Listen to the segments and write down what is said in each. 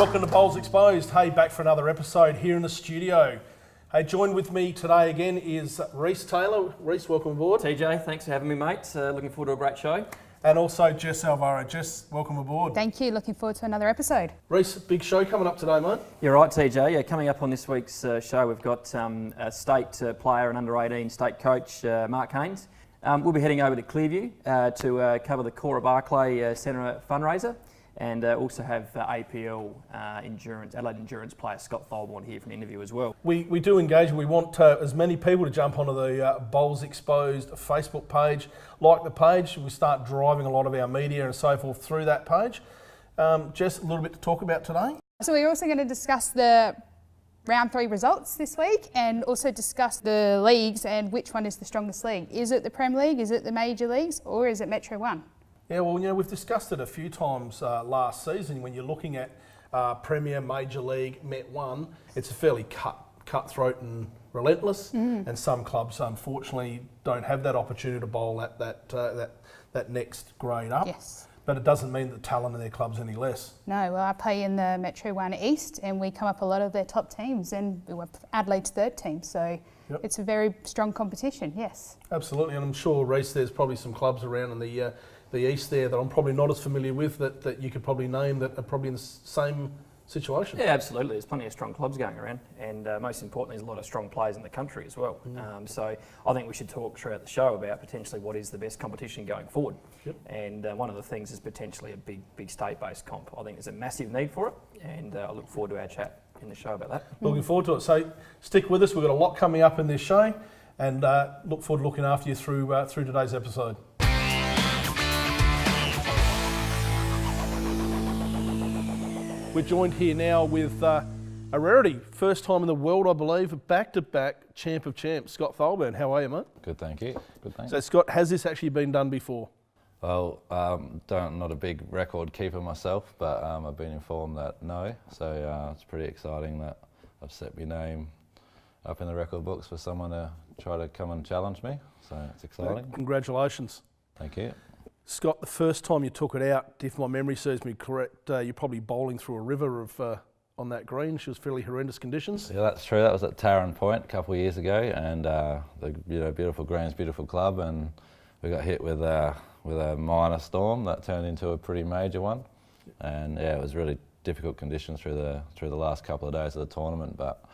Welcome to Bowls Exposed. Hey, back for another episode here in the studio. Hey, joined with me today again is Reese Taylor. Reese, welcome aboard. TJ, thanks for having me, mate. Looking forward to a great show. And also Jess Alvaro. Jess, welcome aboard. Thank you. Looking forward to another episode. Reese, big show coming up today, mate. You're right, TJ. Yeah, coming up on this week's show, we've got a state player and under-18 state coach, Mark Haines. We'll be heading over to Clearview to cover the Cora Barclay Centre fundraiser, and also have APL Adelaide Endurance player Scott Thulborn here for an interview as well. We do engage. We want as many people to jump onto the Bowls Exposed Facebook page. Like the page, we start driving a lot of our media and so forth through that page. Jess, a little bit to talk about today. So we're also going to discuss the round 3 results this week, and also discuss the leagues and which one is the strongest league. Is it the Prem League, is it the Major Leagues, or is it Metro 1? Yeah, well, we've discussed it a few times last season. When you're looking at Premier, Major League, Met 1, it's a fairly cutthroat and relentless. And some clubs, unfortunately, don't have that opportunity to bowl at that next grade up. Yes. But it doesn't mean that the talent in their club's any less. No, well, I play in the Metro 1 East, and we come up a lot of their top teams, and we were Adelaide's third team, so It's a very strong competition, yes. Absolutely, and I'm sure, Reece, there's probably some clubs around in the East there that I'm probably not as familiar with that you could probably name that are probably in the same situation. Yeah, absolutely. There's plenty of strong clubs going around, and most importantly, there's a lot of strong players in the country as well. So I think we should talk throughout the show about potentially what is the best competition going forward. And one of the things is potentially a big state-based comp. I think there's a massive need for it, and I look forward to our chat in the show about that. Looking forward to it. So stick with us. We've got a lot coming up in this show, and look forward to looking after you through today's episode. We're joined here now with a rarity, first time in the world, I believe, a back-to-back champ of champs, Scott Thulborn. How are you, mate? Good, thank you. Good, thanks. So, Scott, has this actually been done before? Well, not a big record keeper myself, but I've been informed that no. So it's pretty exciting that I've set my name up in the record books for someone to try to come and challenge me. So it's exciting. Congratulations. Thank you. Scott, the first time you took it out, if my memory serves me correct, you're probably bowling through a river on that green. She was fairly horrendous conditions. Yeah, that's true. That was at Tarrant Point a couple of years ago, and the beautiful greens, beautiful club, and we got hit with a minor storm that turned into a pretty major one. And yeah, it was really difficult conditions through the last couple of days of the tournament, but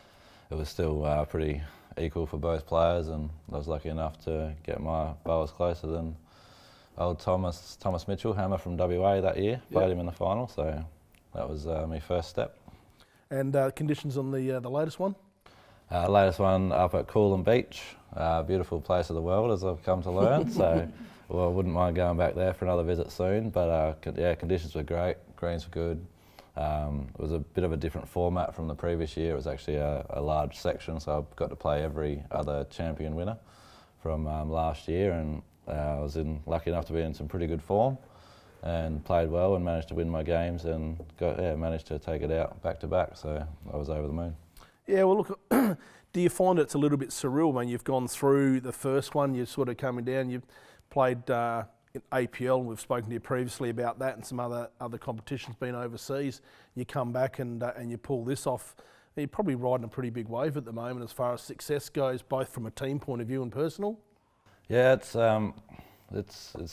it was still pretty equal for both players, and I was lucky enough to get my bowlers closer than old Thomas Mitchell, hammer from WA that year. Played him in the final, so that was my first step. And conditions on the latest one? Latest one up at Coolum Beach, beautiful place of the world, as I've come to learn. So, well, I wouldn't mind going back there for another visit soon. But yeah, conditions were great, greens were good. It was a bit of a different format from the previous year. It was actually a large section, so I got to play every other champion winner from last year, and I was lucky enough to be in some pretty good form and played well and managed to win my games and managed to take it out back to back, so I was over the moon. Yeah, well look, do you find it's a little bit surreal when you've gone through the first one, you're sort of coming down, you've played in APL, and we've spoken to you previously about that, and some other competitions been overseas, you come back and you pull this off. You're probably riding a pretty big wave at the moment as far as success goes, both from a team point of view and personal. Yeah, it's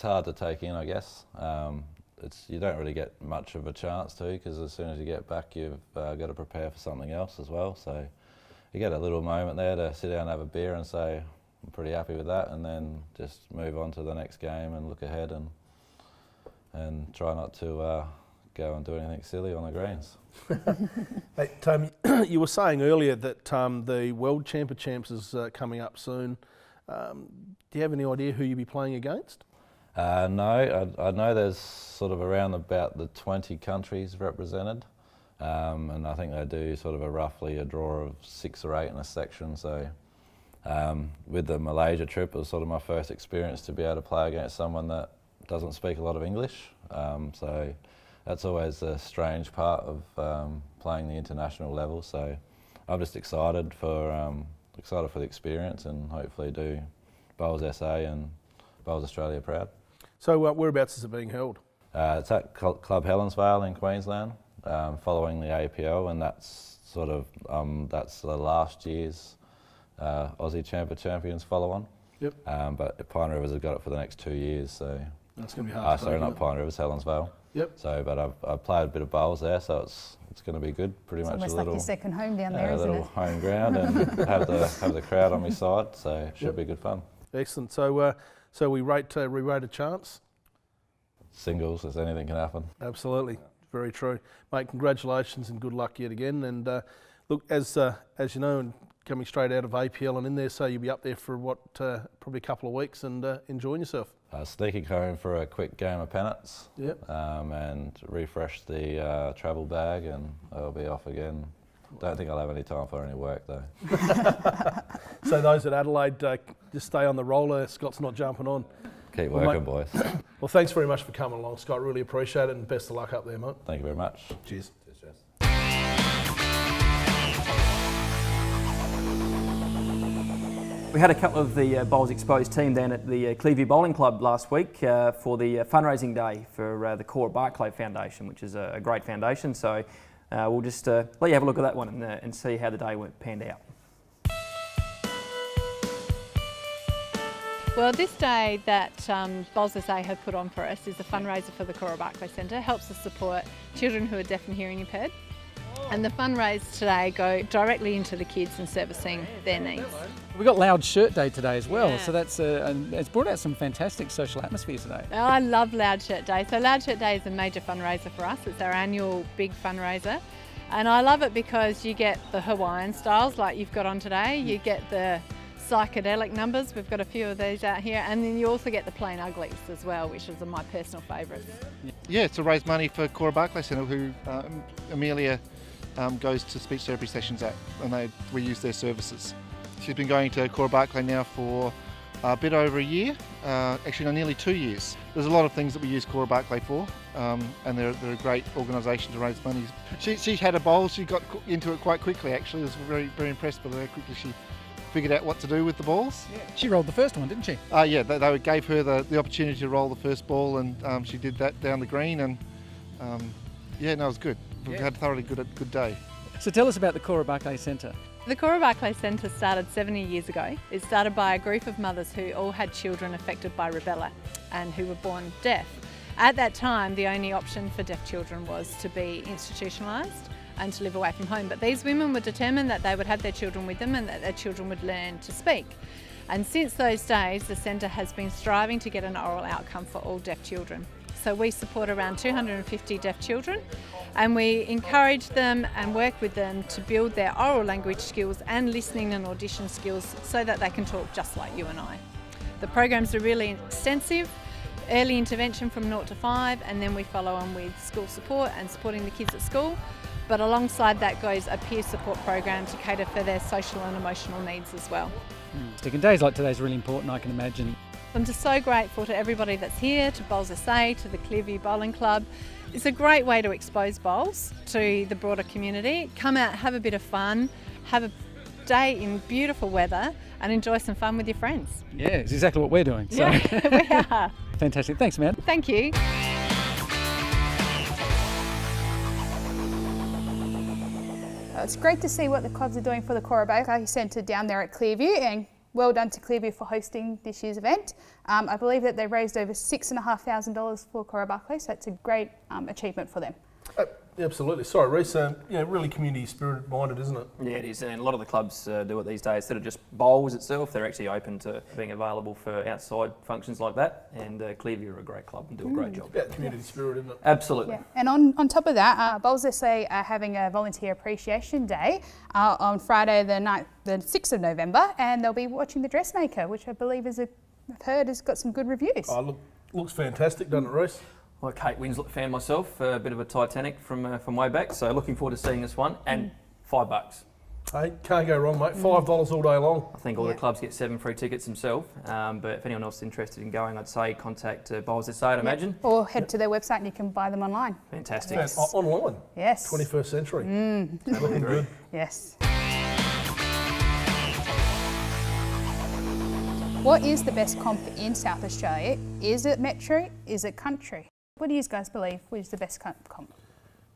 hard to take in, I guess. You don't really get much of a chance to, because as soon as you get back, you've got to prepare for something else as well. So you get a little moment there to sit down and have a beer and say, I'm pretty happy with that, and then just move on to the next game and look ahead and try not to go and do anything silly on the greens. Hey, you were saying earlier that the World Champ of Champs is coming up soon. Do you have any idea who you'll be playing against? No, I know there's sort of around about the 20 countries represented, and I think they do sort of roughly a draw of 6 or 8 in a section. So with the Malaysia trip, it was sort of my first experience to be able to play against someone that doesn't speak a lot of English. So that's always a strange part of playing the international level. So I'm just excited for the experience, and hopefully do Bowls SA and Bowls Australia proud. So whereabouts is it being held? It's at Club Helensvale in Queensland, following the APL, and that's sort of that's the last year's Aussie Champions follow-on. Yep. But Pine Rivers have got it for the next 2 years, so. That's going to be hard. Sorry, not Pine Rivers, Helensvale. Yep. So, but I've played a bit of bowls there, so it's going to be good. Pretty much Almost a like little your second home down there, a isn't little it? home ground, and have the crowd on my side. So it should be good fun. Excellent. So we rate a chance. Singles, as anything can happen. Absolutely, very true, mate. Congratulations and good luck yet again. And look, as you know, and coming straight out of APL and in there, so you'll be up there for probably a couple of weeks and enjoying yourself. Sneaking home for a quick game of pennants. Yep. And refresh the travel bag, and I'll be off again. Don't think I'll have any time for any work though. So those at Adelaide, just stay on the roller. Scott's not jumping on. Keep Well, working, mate, boys. Well, thanks very much for coming along, Scott. Really appreciate it, and best of luck up there, mate. Thank you very much. Cheers. We had a couple of the Bowls Exposed team down at the Clearview Bowling Club last week for the fundraising day for the Cora Barclay Foundation, which is a great foundation. So we'll just let you have a look at that one and see how the day panned out. Well, this day that Bowls SA have put on for us is a fundraiser for the Cora Barclay Centre. Helps us support children who are deaf and hearing impaired. And the fundraise today go directly into the kids and servicing their needs. We've got Loud Shirt Day today as well, Yeah. so that's and it's brought out some fantastic social atmosphere today. Oh, I love Loud Shirt Day. So Loud Shirt Day is a major fundraiser for us. It's our annual big fundraiser. And I love it because you get the Hawaiian styles like you've got on today. You get the psychedelic numbers. We've got a few of these out here. And then you also get the plain uglies as well, which is my personal favourites. Yeah, it's to raise money for Cora Barclay Centre, who Amelia goes to speech therapy sessions at, and we use their services. She's been going to Cora Barclay now for a bit over a year, actually nearly 2 years. There's a lot of things that we use Cora Barclay for, and they're a great organisation to raise money. She had a bowl, she got into it quite quickly actually. I was very, very impressed by how quickly she figured out what to do with the balls. Yeah. She rolled the first one, didn't she? Yeah, they gave her the opportunity to roll the first ball, and she did that down the green, and yeah, no, it was good. We've had a thoroughly good day. So tell us about the Cora Barclay Centre. The Cora Barclay Centre started 70 years ago. It started by a group of mothers who all had children affected by rubella and who were born deaf. At that time, the only option for deaf children was to be institutionalised and to live away from home. But these women were determined that they would have their children with them and that their children would learn to speak. And since those days, the centre has been striving to get an oral outcome for all deaf children. So we support around 250 deaf children, and we encourage them and work with them to build their oral language skills and listening and audition skills so that they can talk just like you and I. The programs are really extensive, early intervention from 0 to 5, and then we follow on with school support and supporting the kids at school. But alongside that goes a peer support program to cater for their social and emotional needs as well. And days like today is really important, I can imagine. I'm just so grateful to everybody that's here, to Bowls SA, to the Clearview Bowling Club. It's a great way to expose bowls to the broader community. Come out, have a bit of fun, have a day in beautiful weather and enjoy some fun with your friends. Yeah, it's exactly what we're doing. So. Yeah, we are. Fantastic. Thanks, man. Thank you. It's great to see what the clubs are doing for the Cora Barclay Centre down there at Clearview, and well done to Clearview for hosting this year's event. I believe that they raised over $6,500 for Cora Barclay, so it's a great achievement for them. Absolutely. Sorry, Reece. Really community spirit minded, isn't it? Yeah, it is, and a lot of the clubs do it these days. Instead of just bowls itself, they're actually open to being available for outside functions like that. And Clearview are a great club and do a great job. About community spirit, isn't it? Absolutely. Yeah. And on top of that, Bowls SA are having a Volunteer Appreciation Day on Friday the 6th of November, and they'll be watching The Dressmaker, which I believe I've heard has got some good reviews. Oh, looks fantastic, doesn't it, Reece? Well, Kate Winslet fan myself, a bit of a Titanic from way back, so looking forward to seeing this one. And $5. Hey, can't go wrong, mate. $5 all day long. I think all the clubs get 7 free tickets themselves, but if anyone else is interested in going, I'd say contact Bowls SA, I'd imagine. Or head to their website and you can buy them online. Fantastic. Yeah, online. Yes. 21st century. Looking good. Yes. What is the best comp in South Australia? Is it metro? Is it country? What do you guys believe is the best comp?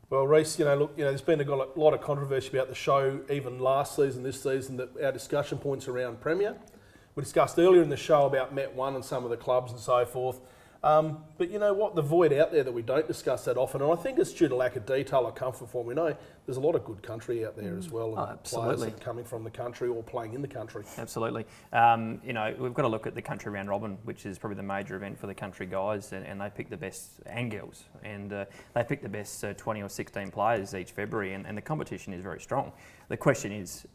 Well, Reece, look, there's been a lot of controversy about the show, even last season, this season, that our discussion points around Premier. We discussed earlier in the show about Met 1 and some of the clubs and so forth. But you know what, the void out there that we don't discuss that often, and I think it's due to lack of detail or comfort form. We know there's a lot of good country out there as well, and players that are coming from the country or playing in the country. Absolutely. We've got to look at the country round robin, which is probably the major event for the country guys, and they pick the best, and girls, and they pick the best 20 or 16 players each February, and the competition is very strong. The question is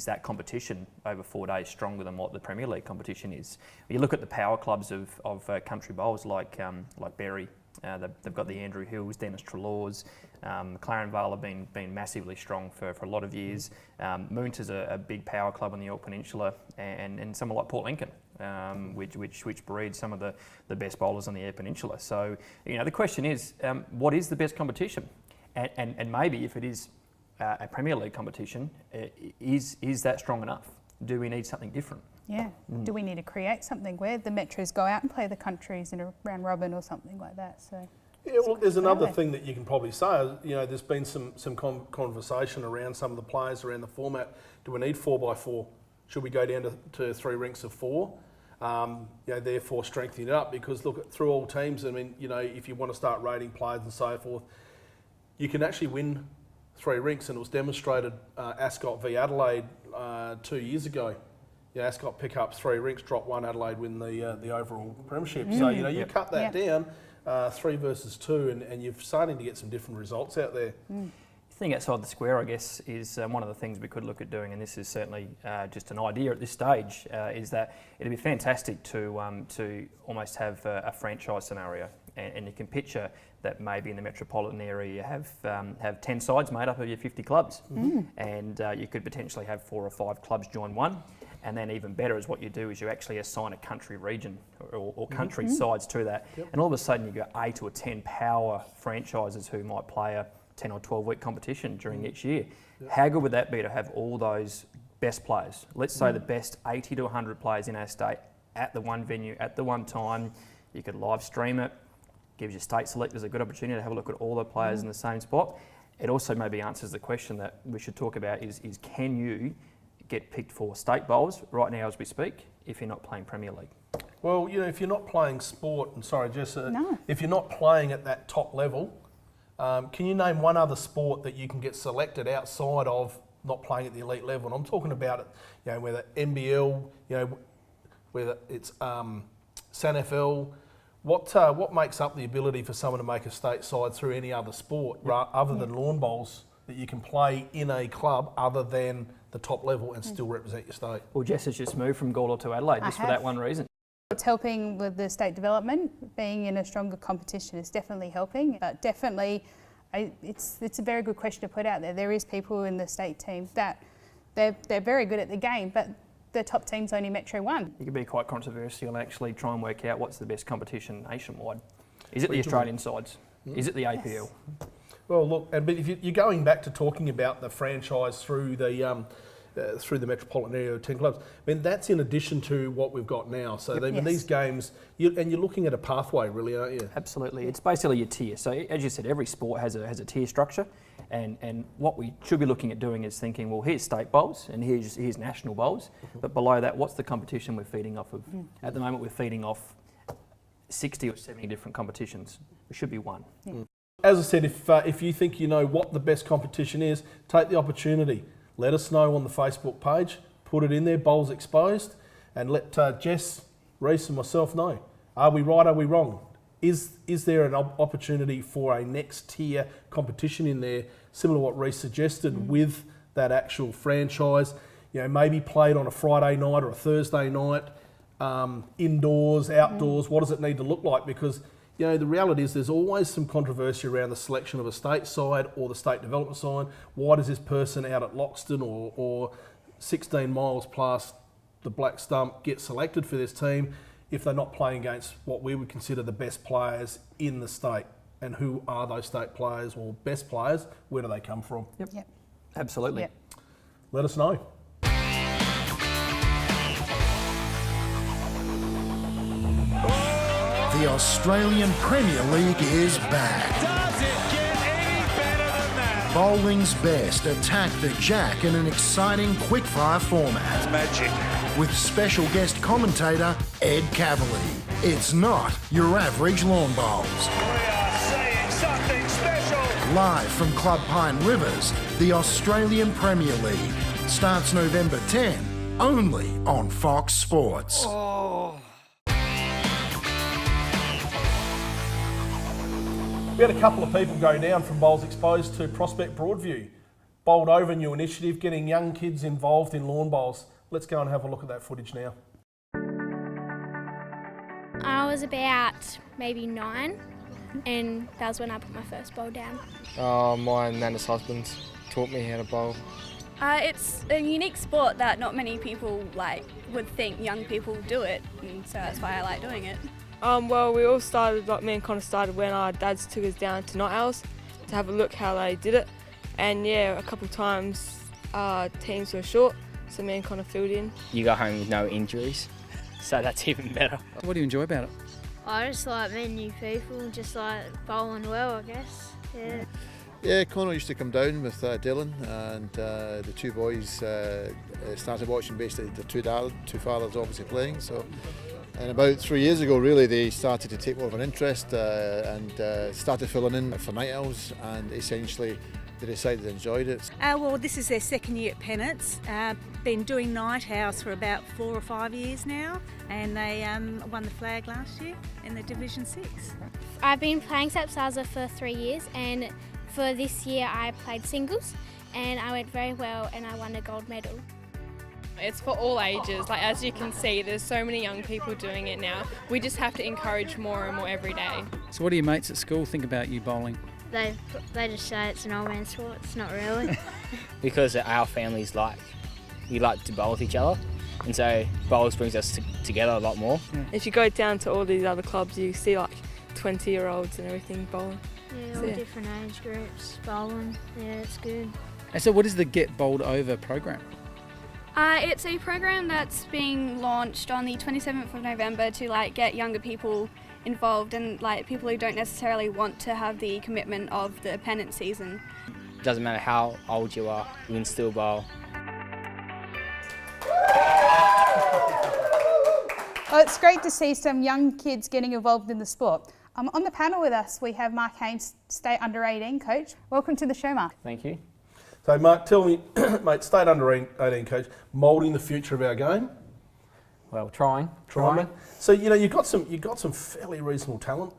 that competition over 4 days stronger than what the Premier League competition is? You look at the power clubs of country bowls like Berry. They've got the Andrew Hills, Dennis Treloars. McLaren Vale have been massively strong for a lot of years. Moonter's a big power club on the York Peninsula, and someone like Port Lincoln, which breeds some of the best bowlers on the Eyre Peninsula. So the question is, what is the best competition? And maybe if it is a Premier League competition, is that strong enough? Do we need something different? Yeah. Do we need to create something where the Metros go out and play the countries in a round robin or something like that? So. Yeah, well, there's another thing that you can probably say. There's been some conversation around some of the players around the format. Do we need 4x4? Should we go down to 3 rinks of 4? Therefore strengthening it up, because look, through all teams, I mean, if you want to start rating players and so forth, you can actually win 3 rinks, and it was demonstrated Ascot v Adelaide 2 years ago. Ascot pick up 3 rinks, drop 1, Adelaide win the overall premiership. So you cut that down, 3 versus 2, and you're starting to get some different results out there. The thing outside the square, I guess, is one of the things we could look at doing, and this is certainly just an idea at this stage, is that it'd be fantastic to almost have a franchise scenario, and you can picture that maybe in the metropolitan area you have 10 sides made up of your 50 clubs, and you could potentially have 4 or 5 clubs join one. And then even better is what you do is you actually assign a country region or country sides to that. Yep. And all of a sudden you've got 8 or 10 power franchises who might play a 10 or 12 week competition during each year. Yep. How good would that be to have all those best players? Let's say the best 80 to 100 players in our state at the one venue, at the one time. You could live stream it. Gives your state selectors a good opportunity to have a look at all the players in the same spot. It also maybe answers the question that we should talk about is can you get picked for state bowls right now as we speak if you're not playing Premier League? Well, if you're not playing sport, and sorry Jess, if you're not playing at that top level, can you name one other sport that you can get selected outside of not playing at the elite level? And I'm talking about it, whether NBL, whether it's SANFL. What makes up the ability for someone to make a state side through any other sport other than lawn bowls that you can play in a club other than the top level and still represent your state? Well, Jess has just moved from Gawler to Adelaide just for that one reason. It's helping with the state development. Being in a stronger competition is definitely helping, but definitely it's a very good question to put out there. There is people in the state team that they're very good at the game, but the top team's only Metro 1. You could be quite controversial and actually try and work out what's the best competition nationwide. Is it the Australian sides? Is it the APL? Yes. Well, look, but if you're going back to talking about the franchise through the metropolitan area of 10 clubs, I mean, that's in addition to what we've got now. So these games, you're looking at a pathway, really, aren't you? Absolutely. It's basically a tier. So as you said, every sport has a tier structure, and what we should be looking at doing is thinking, well, here's state bowls and here's national bowls, but below that, what's the competition we're feeding off of? At the moment, we're feeding off 60 or 70 different competitions. There should be one. As I said, if you think you know what the best competition is, take the opportunity. Let us know on the Facebook page, put it in there, Bowls Exposed, and let Jess, Reece and myself know. Are we right, are we wrong? Is there an opportunity for a next tier competition in there, similar to what Reece suggested with that actual franchise, maybe played on a Friday night or a Thursday night, indoors, outdoors, what does it need to look like? Because the reality is there's always some controversy around the selection of a state side or the state development side. Why does this person out at Loxton or 16 miles past the Black Stump get selected for this team if they're not playing against what we would consider the best players in the state? And who are those state players or best players? Where do they come from? Yep. Absolutely. Yep. Let us know. The Australian Premier League is back. Does it get any Bowling's best attack the jack in an exciting quickfire format. Magic. With special guest commentator Ed Cavalier. It's not your average lawn bowls. We are seeing something special. Live from Club Pine Rivers, the Australian Premier League starts November 10, only on Fox Sports. We had a couple of people go down from Bowls Exposed to Prospect Broadview. Bowled over new initiative, getting young kids involved in lawn bowls. Let's go and have a look at that footage now. I was about maybe 9, and that was when I put my first bowl down. My nana's husband taught me how to bowl. It's a unique sport that not many people would think young people do it, and so that's why I like doing it. Well, we all started, me and Connor started when our dads took us down to Night Owls to have a look how they did it. And yeah, a couple of times teams were short, so me and Connor filled in. You go home with no injuries, so that's even better. What do you enjoy about it? I just like meeting new people and just like bowling well, I guess. Yeah. Yeah, Connor used to come down with Dylan, and the two boys started watching basically the two fathers obviously playing. So, and about 3 years ago, really, they started to take more of an interest and started filling in for Night Owls, and essentially they decided they enjoyed it. Well, this is their second year at Pennants. Been doing Night Owls for about 4 or 5 years now, and they won the flag last year in the Division 6. I've been playing Sapsaza for 3 years, and for this year I played singles, and I went very well and I won a gold medal. It's for all ages. As you can see, there's so many young people doing it now. We just have to encourage more and more every day. So what do your mates at school think about you bowling? They just say it's an old man sport. It's not really. Because our families we like to bowl with each other, and so bowls brings us together a lot more. If you go down to all these other clubs, you see 20-year-olds and everything bowling. Yeah, all different age groups bowling. Yeah, it's good. And so what is the Get Bowled Over program? It's a program that's being launched on the 27th of November to get younger people involved, and people who don't necessarily want to have the commitment of the pennant season. Doesn't matter how old you are, you can still bowl. Well, it's great to see some young kids getting involved in the sport. On the panel with us, we have Mark Haines, State Under-18 coach. Welcome to the show, Mark. Thank you. So, Mark, tell me, mate, State Under-18 coach, moulding the future of our game. Well, trying. Mate. So you've got some fairly reasonable talent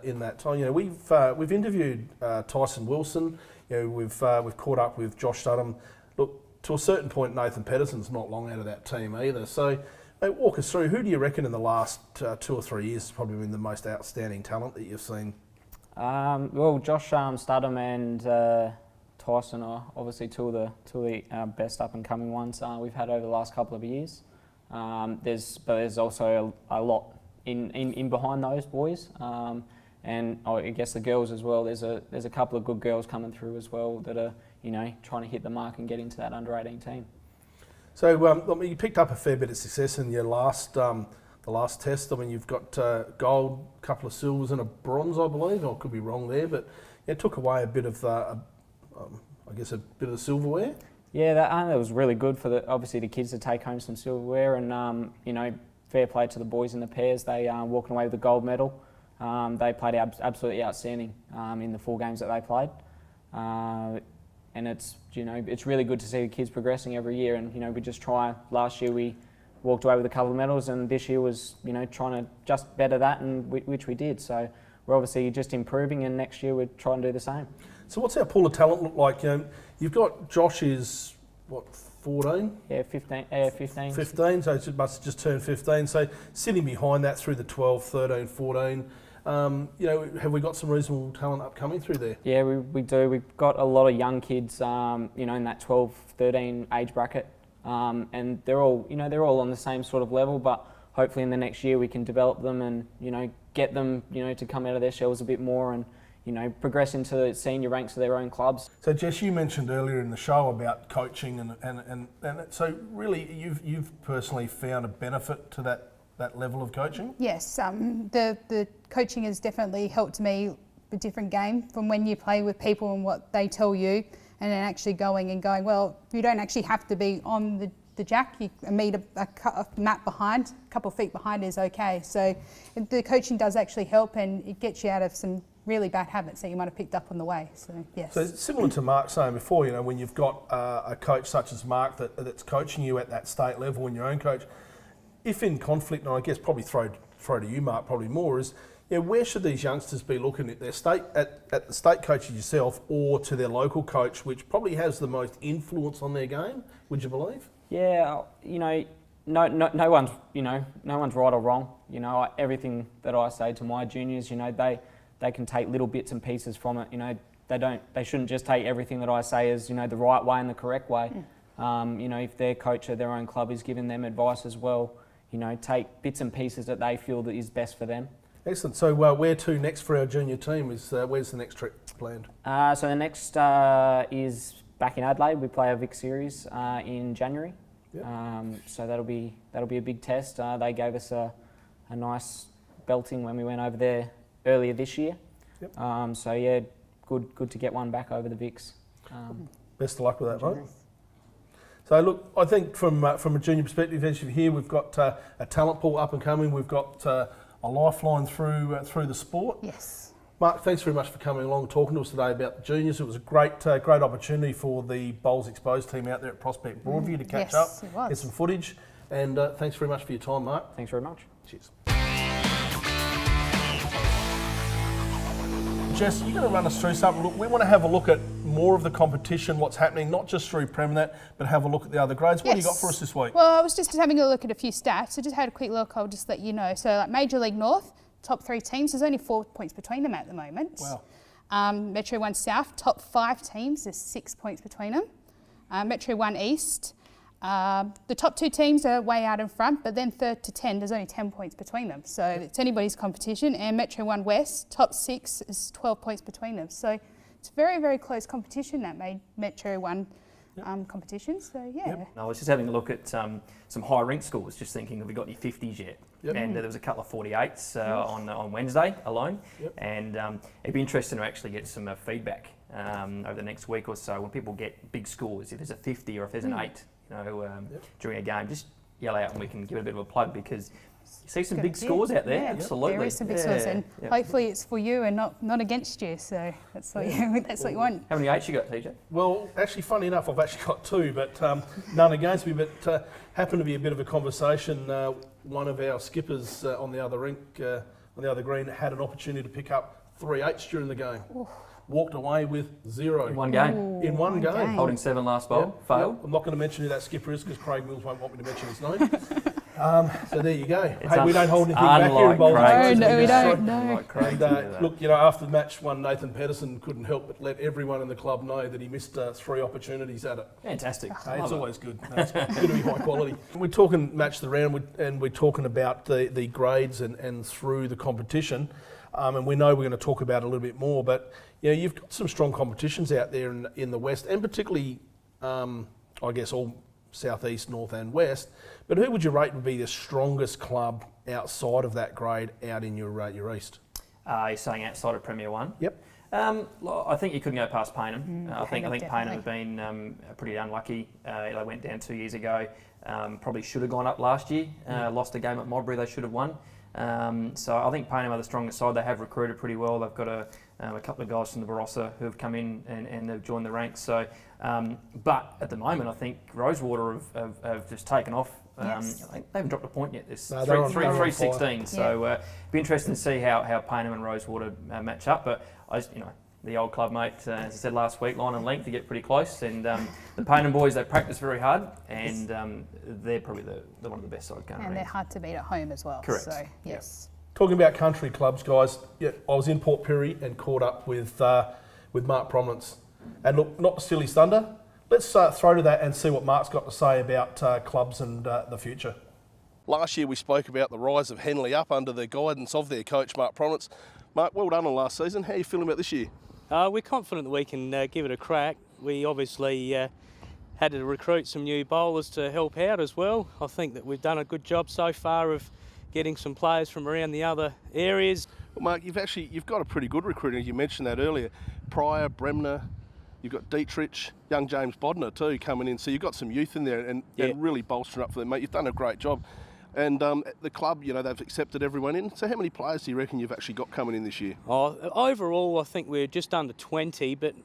in that time. We've interviewed Tyson Wilson. We've caught up with Josh Studham. Look, to a certain point, Nathan Pedersen's not long out of that team either. So, mate, walk us through. Who do you reckon in the last 2 or 3 years has probably been the most outstanding talent that you've seen? Well, Josh Studham and Tyson are obviously two of the best up and coming ones we've had over the last couple of years. There's also a lot in behind those boys, and I guess the girls as well. There's a couple of good girls coming through as well that are trying to hit the mark and get into that under-18 team. So you picked up a fair bit of success in your the last test. I mean, you've got gold, a couple of silvers and a bronze, I believe. I could be wrong there, but it took away a bit of I guess a bit of the silverware. Yeah, that was really good for obviously the kids to take home some silverware, and fair play to the boys in the pairs. They walking away with the gold medal. They played absolutely outstanding in the 4 games that they played, and it's really good to see the kids progressing every year. And we just try. Last year we walked away with a couple of medals, and this year was trying to just better that, and which we did. So we're obviously just improving, and next year we're trying to do the same. So what's our pool of talent look like? You've got Josh is, 14? Yeah, 15. 15, so it must have just turned 15. So sitting behind that through the 12, 13, 14, have we got some reasonable talent upcoming through there? Yeah, we do. We've got a lot of young kids, in that 12, 13 age bracket, and they're all on the same sort of level, but hopefully in the next year we can develop them and, get them, to come out of their shells a bit more and, progress into the senior ranks of their own clubs. So Jess, you mentioned earlier in the show about coaching and so really you've personally found a benefit to that level of coaching? Yes, the coaching has definitely helped me with different game from when you play with people and what they tell you and then actually going, well, you don't actually have to be on the jack, you meet a mat behind, a couple of feet behind is okay. So the coaching does actually help, and it gets you out of some really bad habits that you might have picked up on the way. So yes. So similar to Mark saying before, you know, when you've got a coach such as Mark that's coaching you at that state level, and your own coach, if in conflict, and I guess probably throw to you, Mark, probably more is, you know, where should these youngsters be looking at their state at the state coach yourself, or to their local coach, which probably has the most influence on their game? Would you believe? Yeah, you know, no one's right or wrong. You know, everything that I say to my juniors, you know, they can take little bits and pieces from it. You know, they shouldn't just take everything that I say as, you know, the right way and the correct way. You know, if their coach at their own club is giving them advice as well, you know, take bits and pieces that they feel that is best for them. Excellent. So where to next for our junior team? Where's the next trip planned? So the next is back in Adelaide. We play a Vic Series in January. Yep. So that'll be a big test. They gave us a nice belting when we went over there earlier this year. Yep. So yeah, good to get one back over the Vics. Best of luck with that, mate. So look, I think from a junior perspective, as you hear, we've got a talent pool up and coming. We've got a lifeline through the sport. Yes. Mark, thanks very much for coming along and talking to us today about the juniors. It was a great opportunity for the Bowls Exposed team out there at Prospect Broadview to catch up, get some footage, and thanks very much for your time, Mark. Thanks very much. Cheers. Jess, you're going to run us through something. Look, we want to have a look at more of the competition, what's happening, not just through Premnet, but have a look at the other grades. What do you got for us this week? Well, I was just having a look at a few stats. I just had a quick look. I'll just let you know. So, like Major League North, top 3 teams, there's only 4 points between them at the moment. Wow. Metro 1 South, top 5 teams, there's 6 points between them. Metro 1 East, the top 2 teams are way out in front, but then 3rd to 10, there's only 10 points between them. So it's anybody's competition. And Metro 1 West, top 6 is 12 points between them. So it's very, very close competition, that made Metro 1 competition. So yeah. Yep. I was just having a look at some high rink scores, just thinking, have we got any 50s yet? Yep. And there was a couple of 48s on Wednesday alone. Yep. And it'd be interesting to actually get some feedback over the next week or so when people get big scores. If there's a 50 or if there's an 8, you know, during a game, just yell out and we can give it a bit of a plug, because you see some big scores out there. Yeah, absolutely. There is some big scores, and hopefully it's for you and not against you. So that's what you want. How many 8s you got, TJ? Well, actually, funny enough, I've actually got 2, but none against me. But happened to be a bit of a conversation. One of our skippers on the other rink, on the other green, had an opportunity to pick up 3 8s during the game. Ooh. Walked away with 0. In one game? In one game. Holding 7 last bowl, failed. Yep. I'm not going to mention who that skipper is because Craig Mills won't want me to mention his name. So there you go. Hey, we don't hold anything back here in Bowls. No, we don't. No. And look, you know, after the match, one Nathan Pedersen couldn't help but let everyone in the club know that he missed 3 opportunities at it. Fantastic. Hey, it's always good. It's good to be high quality. We're talking match the round, and we're talking about the grades and through the competition. And we know we're going to talk about it a little bit more, but you know, you've got some strong competitions out there in the West, and particularly, I guess, all South East, North and West. But who would you rate would be the strongest club outside of that grade out in your East? You're saying outside of Premier 1? Yep. I think you couldn't go past Payneham. I think definitely. Payneham have been pretty unlucky. They went down 2 years ago. Probably should have gone up last year. Lost a game at Modbury they should have won. So I think Payneham are the strongest side. They have recruited pretty well. They've got a couple of guys from the Barossa who have come in and they've joined the ranks. So, but at the moment, I think Rosewater have just taken off. Yes. They haven't dropped a point yet. There's No, 3-16. So it'd be interesting to see how Payneham and Rosewater match up. But the old club mate, as I said last week, line and length to get pretty close. And the Payneham boys, they practice very hard, and they're probably one of the best sides going around. And they're hard to beat at home as well. Correct. So yes. Talking about country clubs, guys, I was in Port Pirie and caught up with Mark Prominence. And look, not to steal his thunder, let's throw to that and see what Mark's got to say about clubs and the future. Last year we spoke about the rise of Henley Up under the guidance of their coach, Mark Prominence. Mark, well done on last season. How are you feeling about this year? We're confident that we can give it a crack. We obviously had to recruit some new bowlers to help out as well. I think that we've done a good job so far of getting some players from around the other areas. Well, Mark, you've got a pretty good recruiting. You mentioned that earlier. Pryor, Bremner, You've got Dietrich, young James Bodner too coming in. So you've got some youth in there and really bolstering up for them, mate. You've done a great job. And the club, you know, they've accepted everyone in. So how many players do you reckon you've actually got coming in this year? Overall, I think we're just under 20, but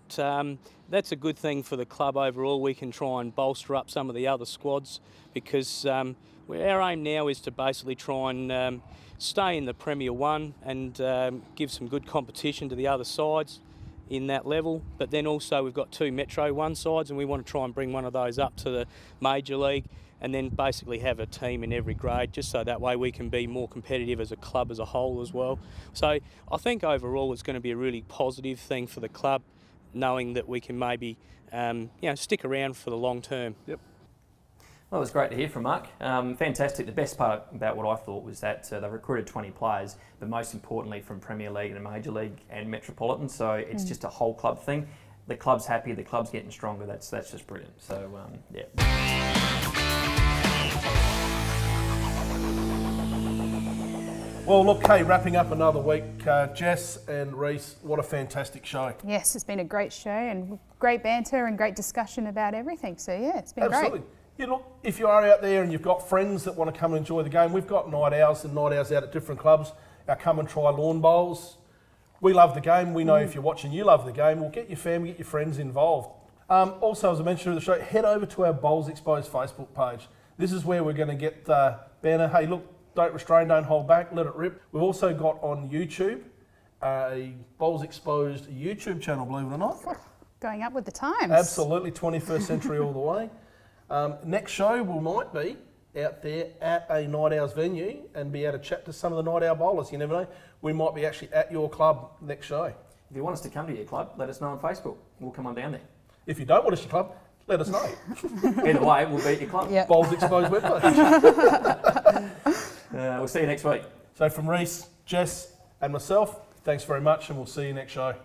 that's a good thing for the club overall. We can try and bolster up some of the other squads because our aim now is to basically try and stay in the Premier 1 and give some good competition to the other sides in that level. But then also we've got 2 Metro 1 sides and we want to try and bring one of those up to the Major League, and then basically have a team in every grade, just so that way we can be more competitive as a club as a whole as well. So I think overall it's going to be a really positive thing for the club, knowing that we can maybe stick around for the long term. Yep. Well, it was great to hear from Mark. Fantastic. The best part about what I thought was that they've recruited 20 players, but most importantly from Premier League and Major League and Metropolitan, so it's just a whole club thing. The club's happy, the club's getting stronger, that's just brilliant. So, Well, look, hey, wrapping up another week, Jess and Reese, what a fantastic show. Yes, it's been a great show and great banter and great discussion about everything. So, yeah, it's been Absolutely. great. Yeah, look, if you are out there and you've got friends that want to come and enjoy the game, we've got night owls and night owls out at different clubs. Our Come and Try lawn bowls. We love the game. We know if you're watching, you love the game. We'll get your family, get your friends involved. Also, as I mentioned in the show, head over to our Bowls Exposed Facebook page. This is where we're going to get the banner. Hey, look, don't restrain, don't hold back, let it rip. We've also got on YouTube a Bowls Exposed YouTube channel, believe it or not. Going up with the times. Absolutely, 21st century all the way. Next show we might be out there at a Night Owls venue and be able to chat to some of the Night Owl bowlers. You never know. We might be actually at your club next show. if you want us to come to your club, let us know on Facebook. We'll come on down there. If you don't want us to your club, let us know. Either way, we'll be at your club. Yep. Bowls Exposed webpage. We'll see you next week. So from Reese, Jess and myself, thanks very much and we'll see you next show.